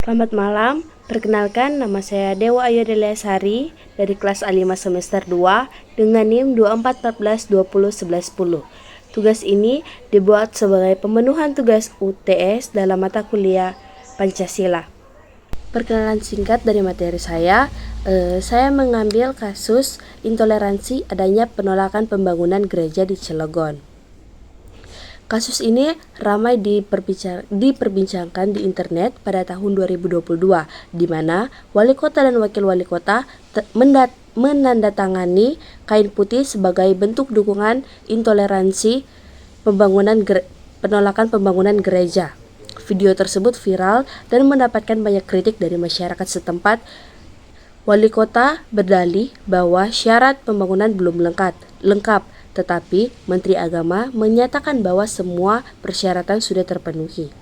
Selamat malam, perkenalkan nama saya Dewa Ayu Deliasari dari kelas A5 semester 2 dengan NIM 2414201110. Tugas ini dibuat sebagai pemenuhan tugas UTS dalam mata kuliah Pancasila. Perkenalan singkat dari materi saya mengambil kasus intoleransi adanya penolakan pembangunan gereja di Cilegon. Kasus ini ramai diperbincangkan di internet pada tahun 2022, di mana wali kota dan wakil wali kota menandatangani kain putih sebagai bentuk dukungan intoleransi penolakan pembangunan gereja. Video tersebut viral dan mendapatkan banyak kritik dari masyarakat setempat. Wali kota berdalih bahwa syarat pembangunan belum lengkap, tetapi Menteri Agama menyatakan bahwa semua persyaratan sudah terpenuhi.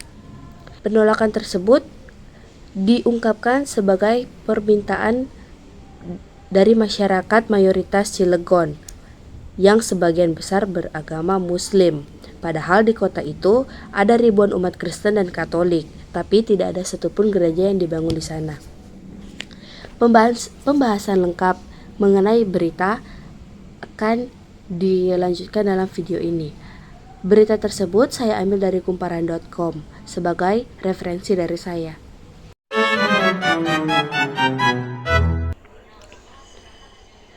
Penolakan tersebut diungkapkan sebagai permintaan dari masyarakat mayoritas Cilegon yang sebagian besar beragama Muslim. Padahal di kota itu ada ribuan umat Kristen dan Katolik, tapi tidak ada satupun gereja yang dibangun di sana. Pembahasan lengkap mengenai berita akan dilanjutkan dalam video ini. Berita tersebut saya ambil dari kumparan.com sebagai referensi dari saya.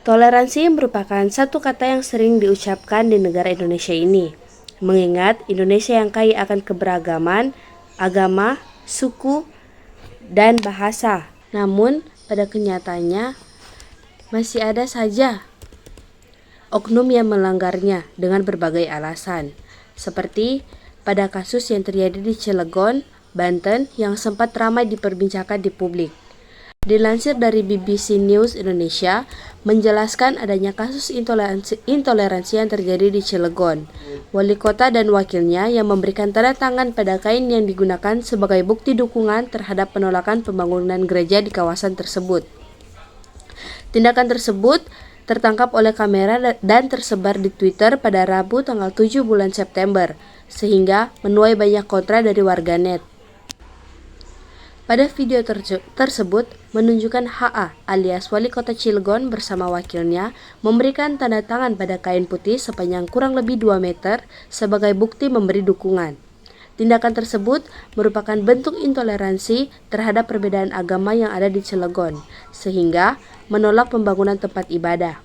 Toleransi merupakan satu kata yang sering diucapkan di negara Indonesia ini. Mengingat Indonesia yang kaya akan keberagaman, agama, suku, dan bahasa. Namun, pada kenyataannya masih ada saja oknum yang melanggarnya dengan berbagai alasan. Seperti pada kasus yang terjadi di Cilegon, Banten yang sempat ramai diperbincangkan di publik. Dilansir dari BBC News Indonesia, menjelaskan adanya kasus intoleransi yang terjadi di Cilegon. Wali kota dan wakilnya yang memberikan tanda tangan pada kain yang digunakan sebagai bukti dukungan terhadap penolakan pembangunan gereja di kawasan tersebut. Tindakan tersebut tertangkap oleh kamera dan tersebar di Twitter pada Rabu tanggal 7 bulan September, sehingga menuai banyak kontra dari warganet. Pada video tersebut menunjukkan HA alias wali kota Cilegon bersama wakilnya memberikan tanda tangan pada kain putih sepanjang kurang lebih 2 meter sebagai bukti memberi dukungan. Tindakan tersebut merupakan bentuk intoleransi terhadap perbedaan agama yang ada di Cilegon, sehingga menolak pembangunan tempat ibadah.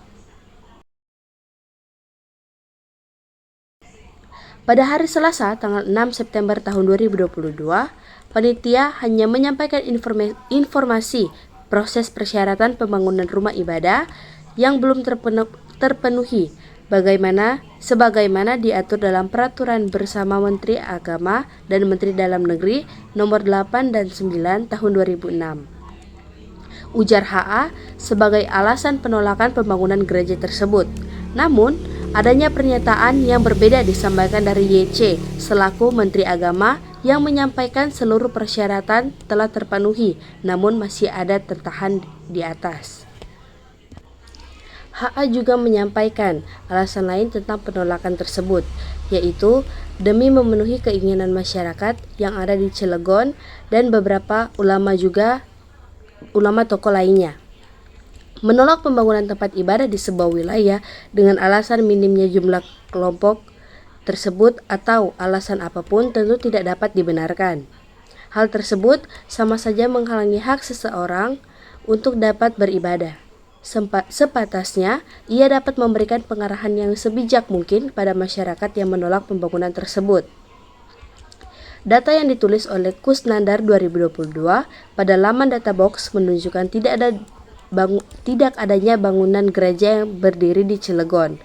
Pada hari Selasa, tanggal 6 September tahun 2022, panitia hanya menyampaikan informasi proses persyaratan pembangunan rumah ibadah yang belum terpenuhi sebagaimana diatur dalam peraturan bersama Menteri Agama dan Menteri Dalam Negeri nomor 8 dan 9 tahun 2006. Ujar HA sebagai alasan penolakan pembangunan gereja tersebut. Namun, adanya pernyataan yang berbeda disampaikan dari YC selaku Menteri Agama yang menyampaikan seluruh persyaratan telah terpenuhi, namun masih ada tertahan di atas. HA juga menyampaikan alasan lain tentang penolakan tersebut, yaitu demi memenuhi keinginan masyarakat yang ada di Cilegon dan beberapa ulama tokoh lainnya. Menolak pembangunan tempat ibadah di sebuah wilayah dengan alasan minimnya jumlah kelompok tersebut atau alasan apapun tentu tidak dapat dibenarkan. Hal tersebut sama saja menghalangi hak seseorang untuk dapat beribadah. Sepatasnya, ia dapat memberikan pengarahan yang sebijak mungkin pada masyarakat yang menolak pembangunan tersebut. Data yang ditulis oleh Kusnandar 2022 pada laman Databox menunjukkan tidak adanya bangunan gereja yang berdiri di Cilegon.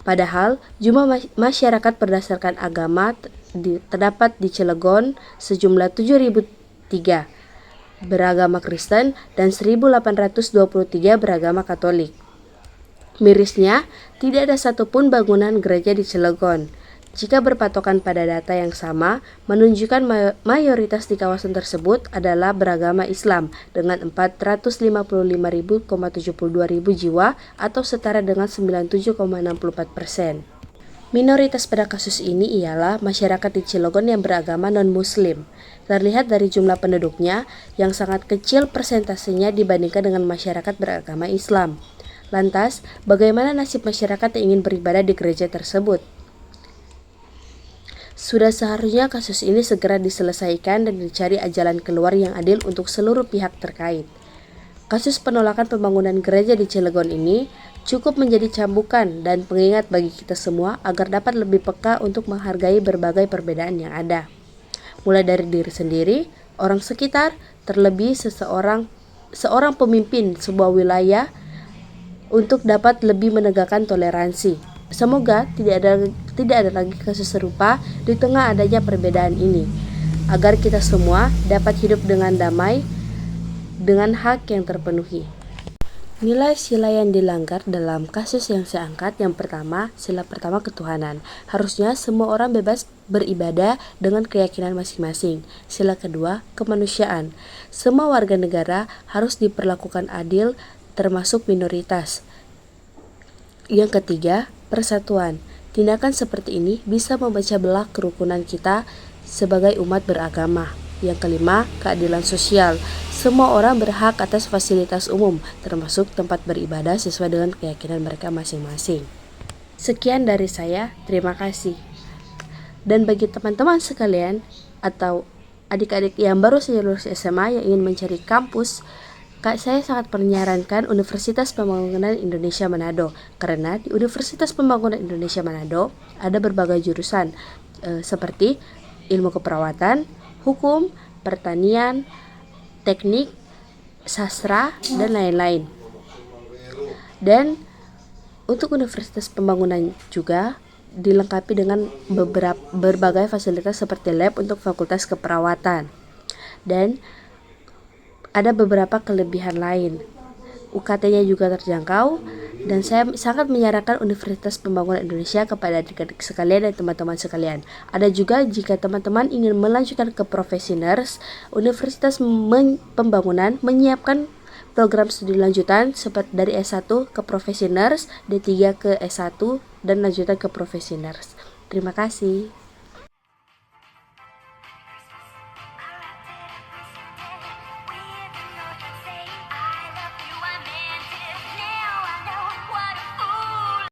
Padahal jumlah masyarakat berdasarkan agama terdapat di Cilegon sejumlah 7.003 beragama Kristen dan 1.823 beragama Katolik. Mirisnya, tidak ada satupun bangunan gereja di Cilegon. Jika berpatokan pada data yang sama, menunjukkan mayoritas di kawasan tersebut adalah beragama Islam dengan 455.072 jiwa atau setara dengan 97,64%. Minoritas pada kasus ini ialah masyarakat di Cilegon yang beragama non-Muslim. Terlihat dari jumlah penduduknya yang sangat kecil persentasenya dibandingkan dengan masyarakat beragama Islam. Lantas, bagaimana nasib masyarakat yang ingin beribadah di gereja tersebut? Sudah seharusnya kasus ini segera diselesaikan dan dicari jalan keluar yang adil untuk seluruh pihak terkait. Kasus penolakan pembangunan gereja di Cilegon ini cukup menjadi cambukan dan pengingat bagi kita semua agar dapat lebih peka untuk menghargai berbagai perbedaan yang ada. Mulai dari diri sendiri, orang sekitar, terlebih seorang pemimpin sebuah wilayah untuk dapat lebih menegakkan toleransi. Semoga tidak ada lagi kasus serupa di tengah adanya perbedaan ini, agar kita semua dapat hidup dengan damai dengan hak yang terpenuhi. Nilai sila yang dilanggar dalam kasus yang saya angkat yang pertama, sila pertama ketuhanan. Harusnya semua orang bebas beribadah dengan keyakinan masing-masing. Sila kedua, kemanusiaan. Semua warga negara harus diperlakukan adil termasuk minoritas. Yang ketiga, persatuan. Tindakan seperti ini bisa memecah belah kerukunan kita sebagai umat beragama. Yang kelima, keadilan sosial. Semua orang berhak atas fasilitas umum, termasuk tempat beribadah sesuai dengan keyakinan mereka masing-masing. Sekian dari saya, terima kasih. Dan bagi teman-teman sekalian atau adik-adik yang baru saja lulus SMA yang ingin mencari kampus, saya sangat menyarankan Universitas Pembangunan Indonesia Manado, karena di Universitas Pembangunan Indonesia Manado ada berbagai jurusan seperti ilmu keperawatan, hukum, pertanian, teknik, sastra, dan lain-lain. Dan untuk Universitas Pembangunan juga dilengkapi dengan berbagai fasilitas seperti lab untuk fakultas keperawatan. Dan ada beberapa kelebihan lain. UKT-nya juga terjangkau, dan saya sangat menyarankan Universitas Pembangunan Indonesia kepada adik-adik sekalian dan teman-teman sekalian. Ada juga jika teman-teman ingin melanjutkan ke profesi nurse, Universitas Pembangunan menyiapkan program studi lanjutan seperti dari S1 ke profesi nurse, D3 ke S1, dan lanjutan ke profesi nurse. Terima kasih.